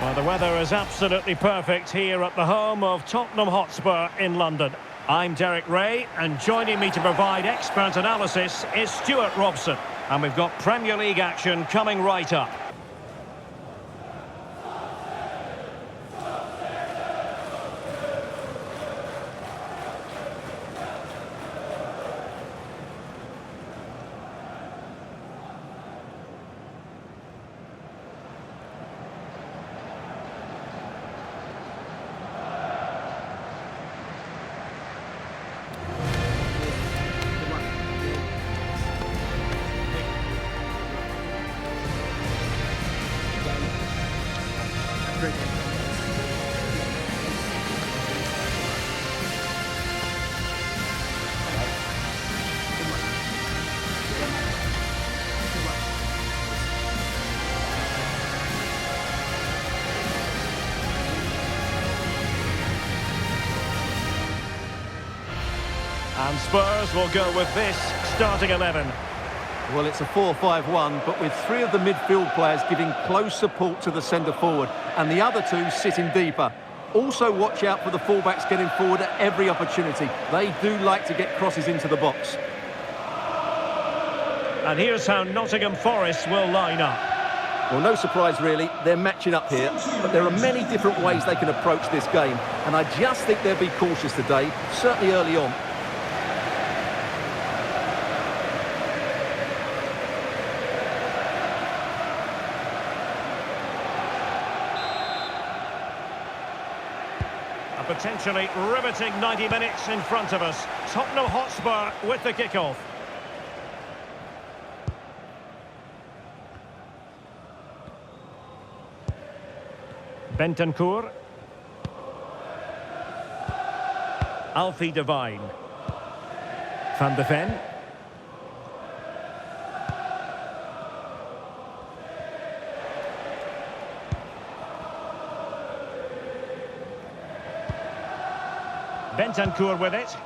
Well, the weather is absolutely perfect here at the home of Tottenham Hotspur in London. I'm Derek Ray, and joining me to provide expert analysis is Stuart Robson. And we've got Premier League action coming right up. And Spurs will go with this starting 11. Well, it's a 4-5-1, but with three of the midfield players giving close support to the centre forward and the other two sitting deeper. Also watch out for the fullbacks getting forward at every opportunity. They do like to get crosses into the box. And here's how Nottingham Forest will line up. Well, no surprise really, they're matching up here, but there are many different ways they can approach this game, and I just think they'll be cautious today, certainly early on. A potentially riveting 90 minutes in front of us. Tottenham Hotspur with the kickoff. Bentancur. Alfie Devine. Van de Ven. Bentancur with it.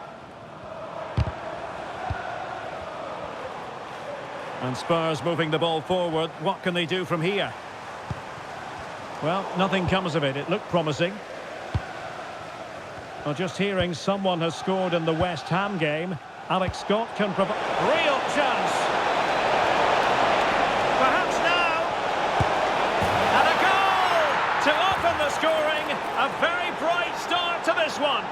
And Spurs moving the ball forward. What can they do from here? Well, nothing comes of it. It looked promising. Well, just hearing someone has scored in the West Ham game. Alex Scott can provide... Real chance! Perhaps now! And a goal! To open the scoring. A very bright start to this one.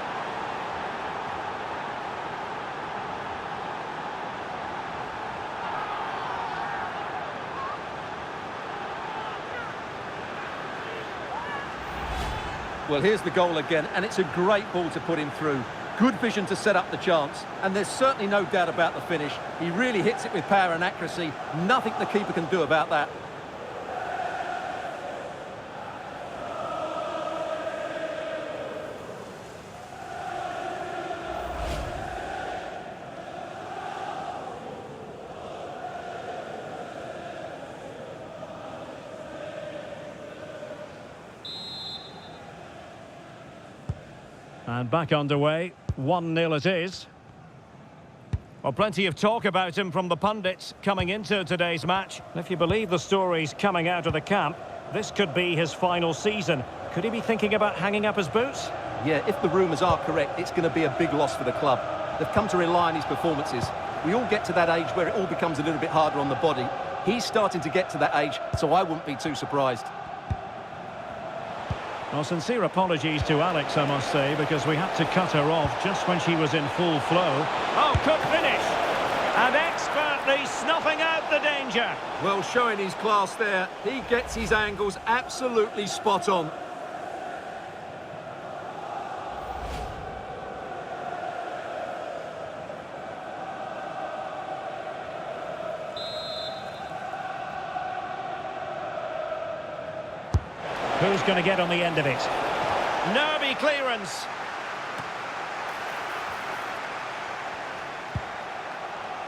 Well, here's the goal again, and it's a great ball to put him through. Good vision to set up the chance, and there's certainly no doubt about the finish. He really hits it with power and accuracy. Nothing the keeper can do about that. And back underway, 1-0 it is. Well, plenty of talk about him from the pundits coming into today's match. If you believe the stories coming out of the camp, this could be his final season. Could he be thinking about hanging up his boots? Yeah, if the rumours are correct, it's going to be a big loss for the club. They've come to rely on his performances. We all get to that age where it all becomes a little bit harder on the body. He's starting to get to that age, so I wouldn't be too surprised. Well, sincere apologies to Alex, I must say, because we had to cut her off just when she was in full flow. Oh, good finish! And expertly snuffing out the danger. Well, showing his class there. He gets his angles absolutely spot on. Who's going to get on the end of it? Nervy clearance.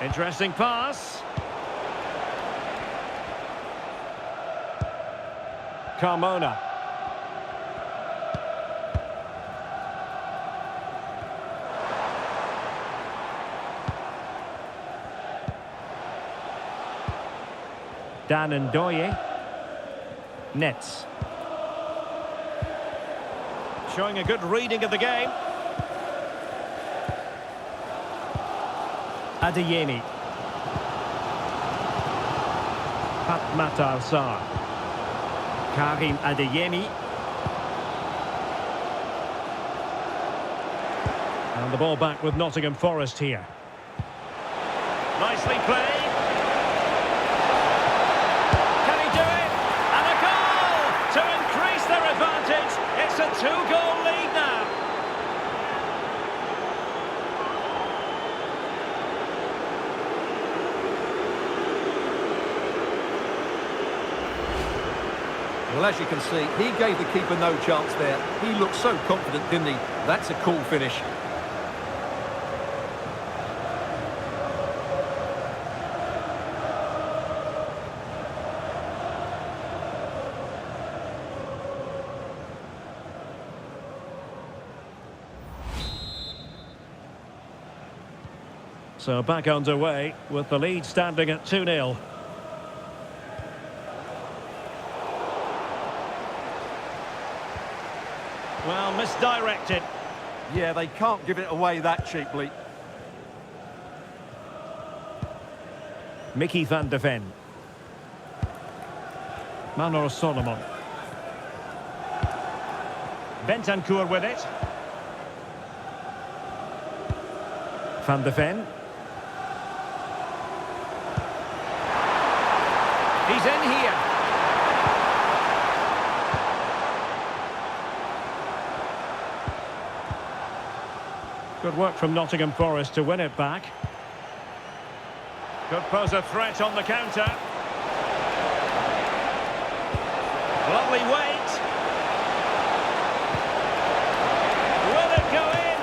Interesting pass. Carmona. Dan Ndoye. Nets. showing a good reading of the game. Adeyemi. Matar Sarr. Karim Adeyemi. And the ball back with Nottingham Forest here. Nicely played. Can he do it? And a goal to increase their advantage. It's a 2-goal lead now. Well, as you can see, he gave the keeper no chance there. He looked so confident, didn't he? That's a cool finish. So back underway with the lead standing at 2-0. Well, misdirected. Yeah, they can't give it away that cheaply. Mickey van de Ven. Manor Solomon. Bentancur with it. Van de Ven. He's in here. Good work from Nottingham Forest to win it back. Could pose a threat on the counter. Lovely weight. Will it go in?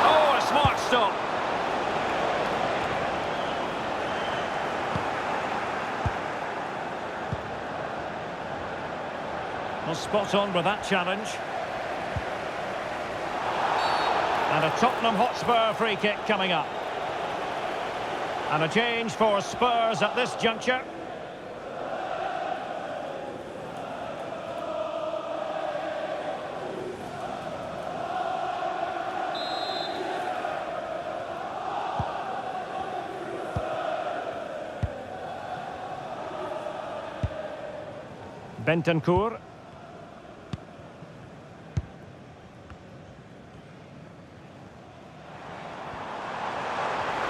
Oh, a smart stop. Well, spot on with that challenge. And a Tottenham Hotspur free kick coming up. And a change for Spurs at this juncture. Bentancur.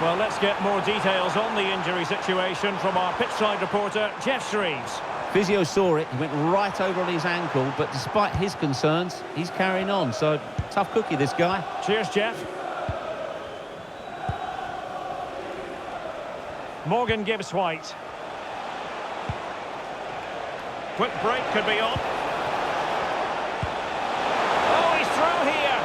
Well, let's get more details on the injury situation from our pitchside reporter, Jeff Shreves. Physio saw it, he went right over on his ankle, but despite his concerns, he's carrying on. So, tough cookie, this guy. Cheers, Jeff. Morgan Gibbs-White. Quick break could be on. Oh, he's through here.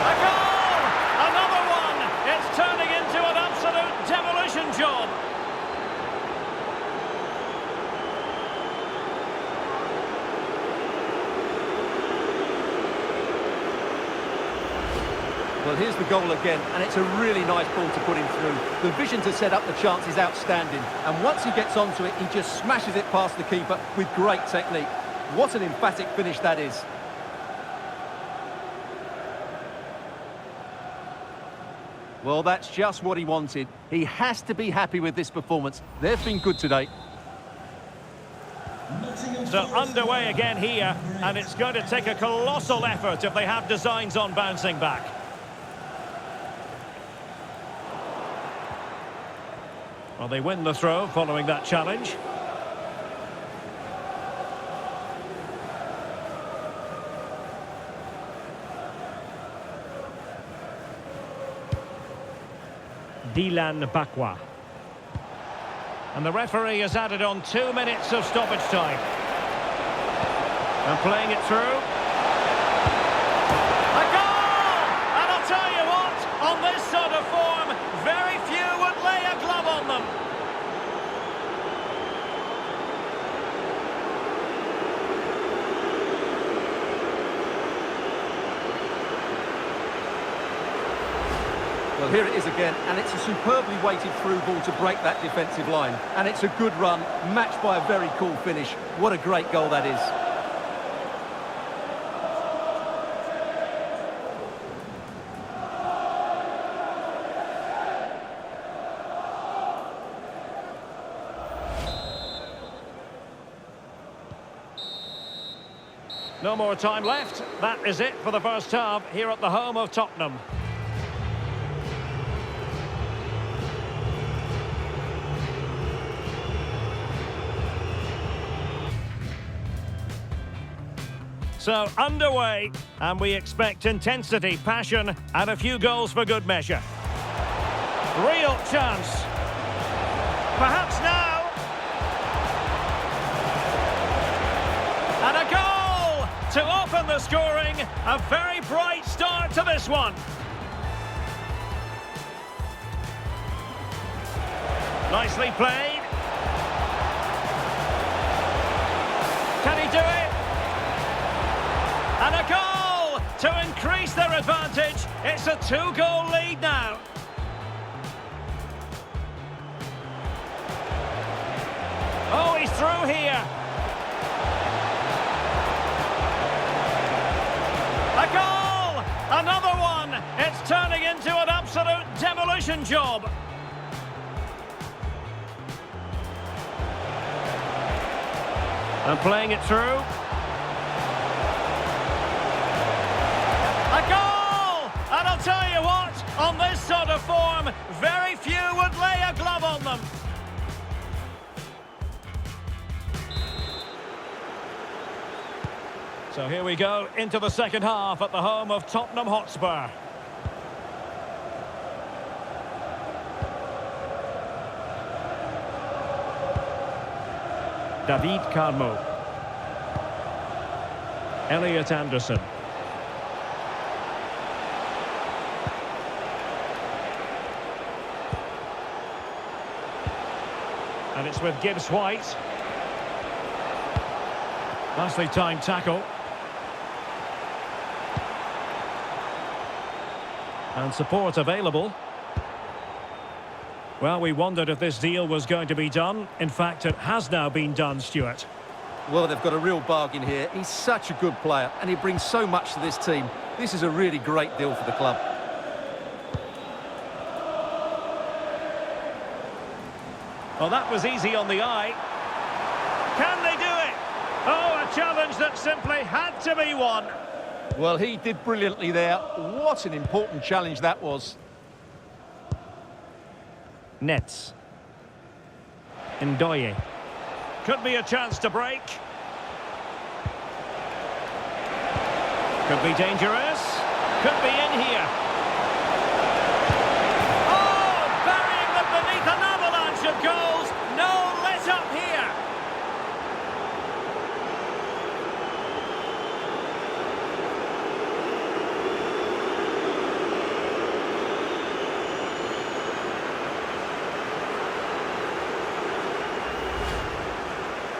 A goal! Another one! It's turning into an absolute demolition job. Well, here's the goal again, and it's a really nice ball to put him through. The vision to set up the chance is outstanding, and once he gets onto it, he just smashes it past the keeper with great technique. What an emphatic finish that is. Well, that's just what he wanted. He has to be happy with this performance. They've been good today. So underway again here, and it's going to take a colossal effort if they have designs on bouncing back. Well, they win the throw following that challenge. Dilan Bakwa. And the referee has added on 2 minutes of stoppage time. And playing it through. A goal! And I'll tell you what, on this sort of form, very few would lay a glove on them. Well, here it is again, and it's a superbly weighted through ball to break that defensive line. And it's a good run, matched by a very cool finish. What a great goal that is. No more time left. That is it for the first half here at the home of Tottenham. So, underway, and we expect intensity, passion, and a few goals for good measure. Real chance. Perhaps now. And a goal to open the scoring. A very bright start to this one. Nicely played. Can he do it? And a goal to increase their advantage. It's a two-goal lead now. Oh, he's through here. A goal! Another one! It's turning into an absolute demolition job. And playing it through. A goal! And I'll tell you what, on this sort of form, very few would lay a glove on them. So here we go into the second half at the home of Tottenham Hotspur. David Carmo. Elliot Anderson. And it's with Gibbs White. Nicely timed tackle. And support available. Well, we wondered if this deal was going to be done. In fact, it has now been done, Stuart. Well, they've got a real bargain here. He's such a good player, and he brings so much to this team. This is a really great deal for the club. Well, that was easy on the eye. Can they do it? Oh, a challenge that simply had to be won. Well, he did brilliantly there. What an important challenge that was. Nets. Ndoye. Could be a chance to break. Could be dangerous. Could be in here. Oh, burying them beneath an avalanche of goals. No let up here.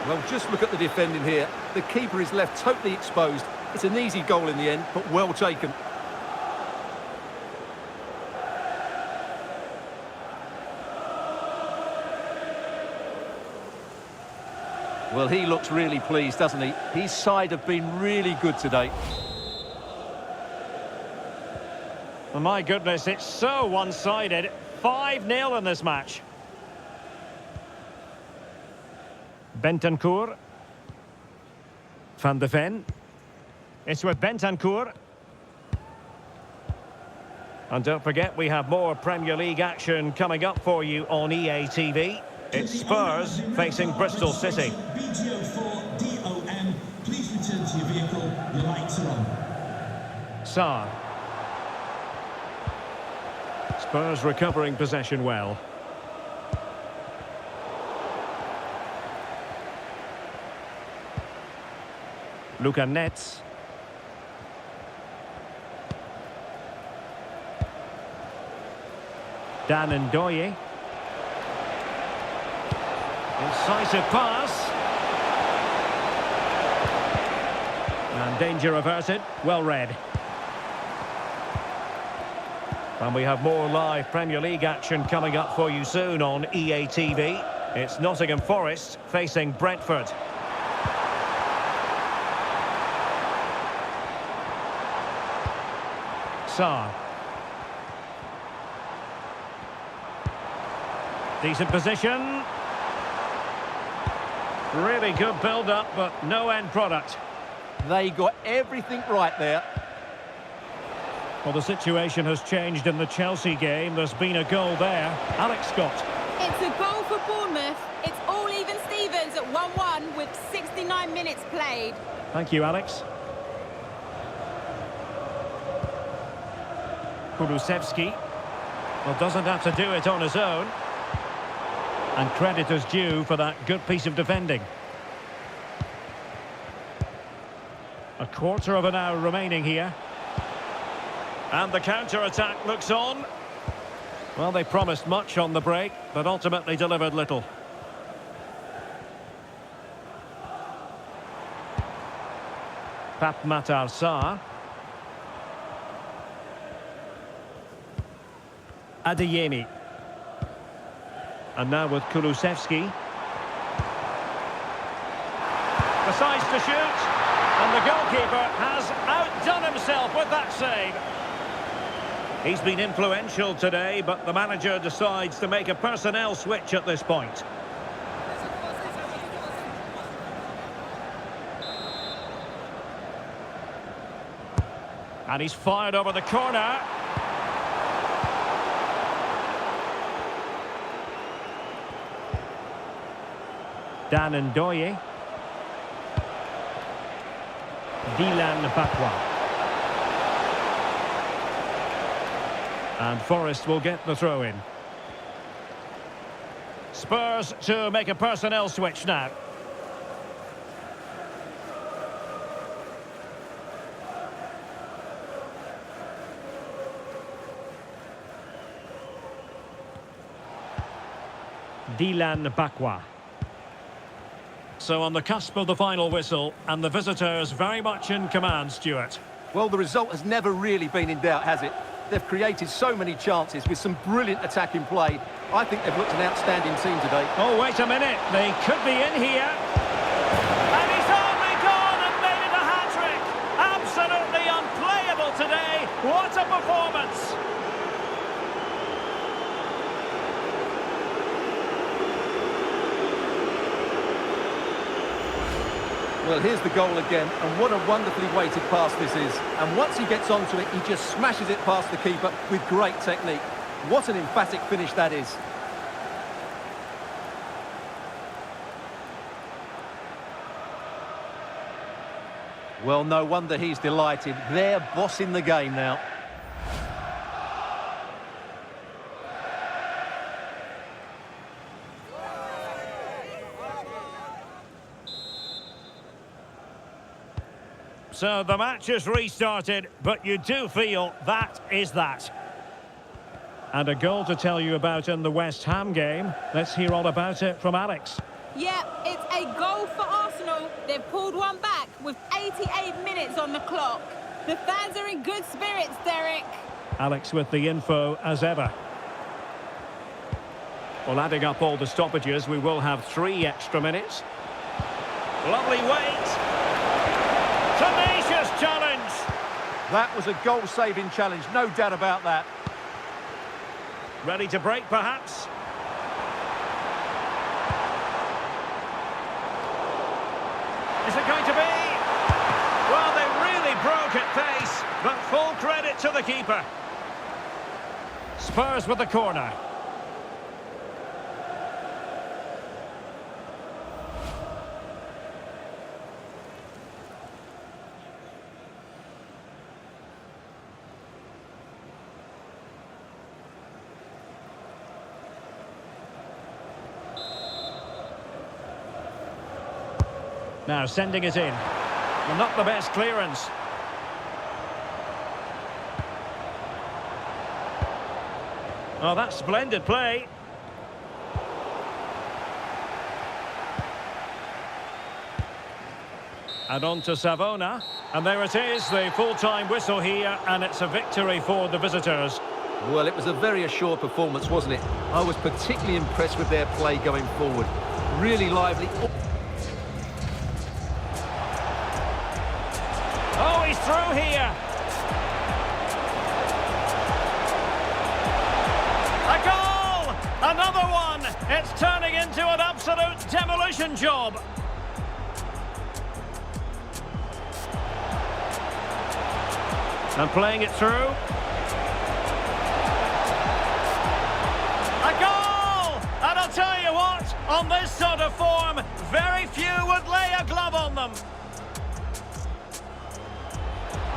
Well, just look at the defending here. The keeper is left totally exposed. It's an easy goal in the end, but well taken. Well, he looks really pleased, doesn't he? His side have been really good today. Oh, my goodness, it's so one-sided. 5-0 in this match. Bentancur. Van de Ven. It's with Bentancur. And don't forget, we have more Premier League action coming up for you on EA TV. It's Spurs facing Bristol City. BGO4DOM, please return to your vehicle. Your lights are on. Sarr. Spurs recovering possession well. Luka Nets. Dan Ndoye. Incisive pass. And danger averted. Well read. And we have more live Premier League action coming up for you soon on EA TV. It's Nottingham Forest facing Brentford. Sarr. Decent position. Really good build-up, but no end product. They got everything right there. Well, the situation has changed in the Chelsea game. There's been a goal there. Alex Scott. It's a goal for Bournemouth. It's all even Stevens at 1-1 with 69 minutes played. Thank you, Alex. Kulusevski. Well, doesn't have to do it on his own. And credit is due for that good piece of defending. A quarter of an hour remaining here. And the counter-attack looks on. Well, they promised much on the break, but ultimately delivered little. Pape Matar Sarr. Adeyemi. And now with Kulusevski. Decides to shoot. And the goalkeeper has outdone himself with that save. He's been influential today, but the manager decides to make a personnel switch at this point. And he's fired over the corner. Dan Ndoye. Dylan Bakwa. And Forest will get the throw in. Spurs to make a personnel switch now. Dylan Bakwa. So on the cusp of the final whistle, and the visitors very much in command, Stuart. Well, the result has never really been in doubt, has it? They've created so many chances with some brilliant attacking play. I think they've looked an outstanding team today. Oh, wait a minute. They could be in here. And he's only gone and made it a hat-trick. Absolutely unplayable today. What a performance. Well, here's the goal again, and what a wonderfully weighted pass this is. And once he gets onto it, he just smashes it past the keeper with great technique. What an emphatic finish that is. Well, no wonder he's delighted. They're bossing the game now. So the match is restarted, but you do feel that is that. And a goal to tell you about in the West Ham game. Let's hear all about it from Alex. Yeah, it's a goal for Arsenal. They've pulled one back with 88 minutes on the clock. The fans are in good spirits, Derek. Alex with the info as ever. Well, adding up all the stoppages, we will have 3 extra minutes. Lovely weight. Tenacious challenge. That was a goal-saving challenge, no doubt about that. Ready to break, perhaps? Is it going to be? Well, they really broke at pace, but full credit to the keeper. Spurs with the corner. Now sending it in. Well, not the best clearance. Oh, that's splendid play. And on to Savona. And there it is, the full-time whistle here, and it's a victory for the visitors. Well, it was a very assured performance, wasn't it? I was particularly impressed with their play going forward. Really lively. Oh, he's through here. A goal! Another one! It's turning into an absolute demolition job. And playing it through. A goal! And I'll tell you what, on this sort of form, very few would lay a glove on them.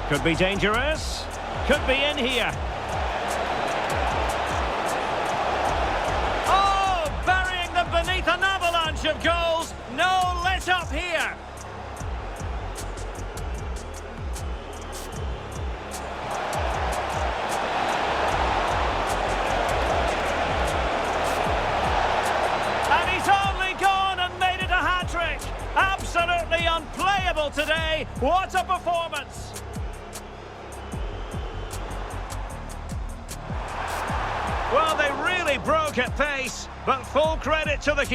Could be dangerous. Could be in here. Oh, burying them beneath an avalanche of goals. No let up here. And he's only gone and made it a hat-trick. Absolutely unplayable today. What a performance. Well, they really broke at pace, but full credit to the